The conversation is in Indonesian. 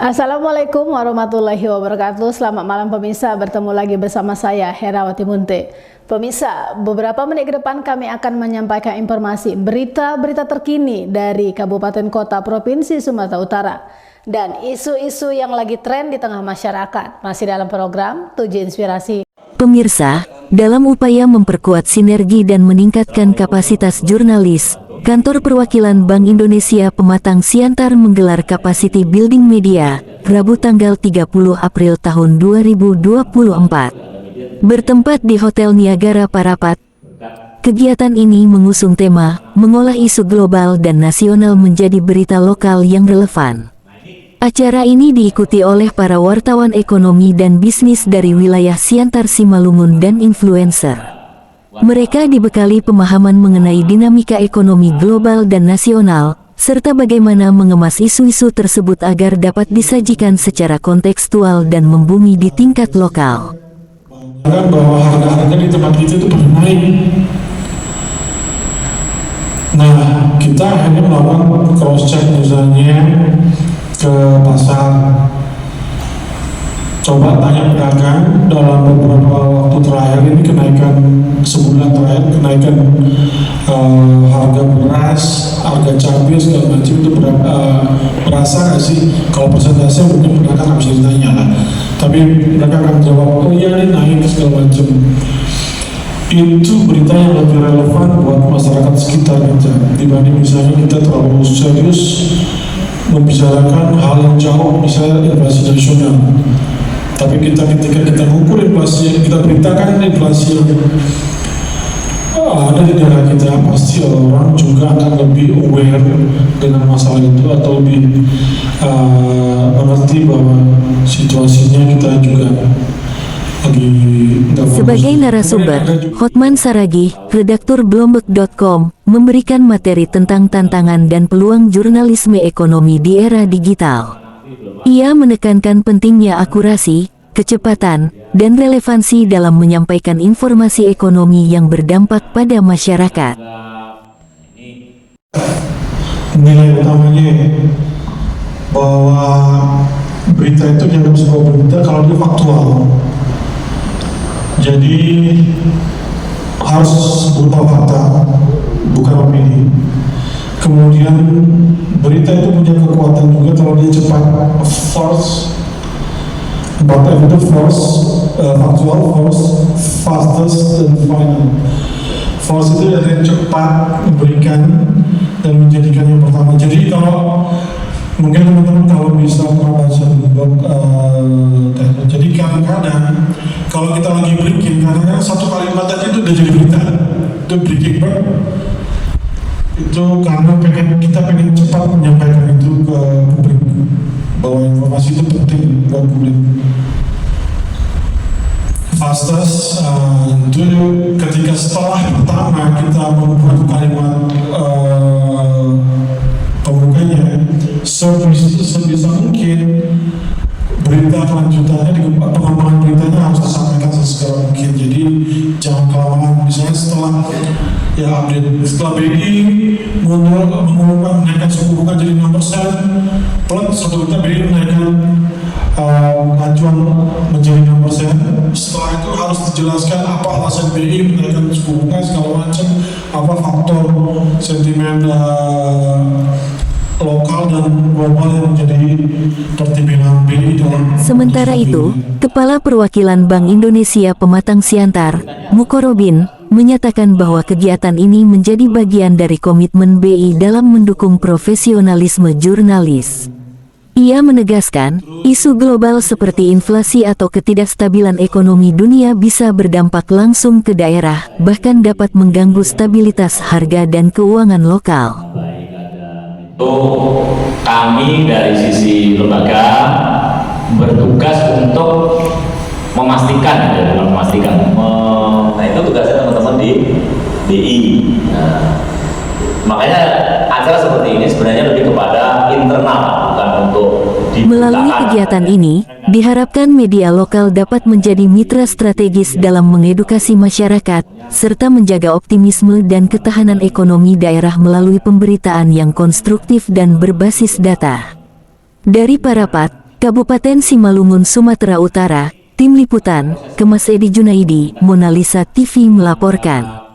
Assalamualaikum warahmatullahi wabarakatuh. Selamat malam pemirsa, bertemu lagi bersama saya Herawati Munte. Pemirsa, beberapa menit ke depan kami akan menyampaikan informasi berita-berita terkini dari Kabupaten Kota Provinsi Sumatera Utara dan isu-isu yang lagi tren di tengah masyarakat. Masih dalam program Tujuh Inspirasi. Pemirsa, dalam upaya memperkuat sinergi dan meningkatkan kapasitas jurnalis, Kantor Perwakilan Bank Indonesia Pematang Siantar menggelar Capacity Building Media, Rabu tanggal 30 April tahun 2024. Bertempat di Hotel Niagara Parapat, kegiatan ini mengusung tema, mengolah isu global dan nasional menjadi berita lokal yang relevan. Acara ini diikuti oleh para wartawan ekonomi dan bisnis dari wilayah Siantar Simalungun dan influencer. Mereka dibekali pemahaman mengenai dinamika ekonomi global dan nasional, serta bagaimana mengemas isu-isu tersebut agar dapat disajikan secara kontekstual dan membumi di tingkat lokal. Bahwa harga-harga di tempat kita itu pada naik. Nah, kita hanya melakukan cross-check misalnya ke pasar. Coba tanya pedagang dalam beberapa waktu terakhir ini kenaikan sebulan terakhir kenaikan harga beras, harga cabai segala macam itu berasa nggak sih? Kalau persentase mungkin pedagang nggak bisa ditanya lah. Tapi mereka akan jawab, oh iya ini naik segala macam. Itu berita yang lebih relevan buat masyarakat sekitar kita dibanding misalnya kita terlalu serius membicarakan hal yang jauh misalnya inflasi nasional. Tapi ketika kita mengukur inflasi yang kita beritakan inflasi yang ada di daerah kita, pasti orang juga akan lebih aware dengan masalah itu atau lebih mengerti bahwa situasinya kita juga lagi. Sebagai narasumber, Hotman Saragih, redaktur Bloomberg.com, memberikan materi tentang tantangan dan peluang jurnalisme ekonomi di era digital. Ia menekankan pentingnya akurasi, kecepatan, dan relevansi dalam menyampaikan informasi ekonomi yang berdampak pada masyarakat. Nilai utamanya bahwa berita itu dianggap sebuah berita kalau dia faktual. Jadi harus berupa fakta, bukan opini. Kemudian berita itu punya kekuatan juga kalau dia cepat, force, fakta itu force, faktual, force, fastest, dan final. Force itu dari yang cepat memberikan dan menjadikan yang pertama. Jadi kalau mungkin teman-teman kalau bisa pernah baca blog, jadi kadang-kadang kalau kita lagi breaking, kadang-kadang satu kalimat aja itu udah jadi berita, itu breaking bird. Itu karena kita pengen cepat menyampaikan itu ke publik bahwa informasi itu penting buat publik. Fastest itu ketika setelah pertama kita membuat kalimat pembukanya sebisa mungkin berita kelanjutannya, pengembangan beritanya harus disampaikan sesegera mungkin. Jadi jangan kelamaan. Misalnya setelah BI mengumumkan menaikkan suku bunga jadi 6%, plus satu berita BI menaikkan acuan menjadi 6%. Setelah itu harus dijelaskan apa alasan BI menaikkan suku bunga segala macam, apa faktor sentimen lokal dan global yang menjadi pertimbangan BI dalam. Sementara itu, Kepala Perwakilan Bank Indonesia Pematang Siantar, Mukorobin, menyatakan bahwa kegiatan ini menjadi bagian dari komitmen BI dalam mendukung profesionalisme jurnalis. Ia menegaskan, isu global seperti inflasi atau ketidakstabilan ekonomi dunia bisa berdampak langsung ke daerah, bahkan dapat mengganggu stabilitas harga dan keuangan lokal. Kami dari sisi lembaga bertugas untuk memastikan, nah itu tugasnya teman-teman di BI. Makanya acara seperti ini sebenarnya lebih kepada internal, bukan untuk melalui kegiatan ini, diharapkan media lokal dapat menjadi mitra strategis dalam mengedukasi masyarakat, serta menjaga optimisme dan ketahanan ekonomi daerah melalui pemberitaan yang konstruktif dan berbasis data. Dari Parapat, Kabupaten Simalungun, Sumatera Utara. Tim Liputan, Kemas Edi Junaidi, Mona Lisa TV melaporkan.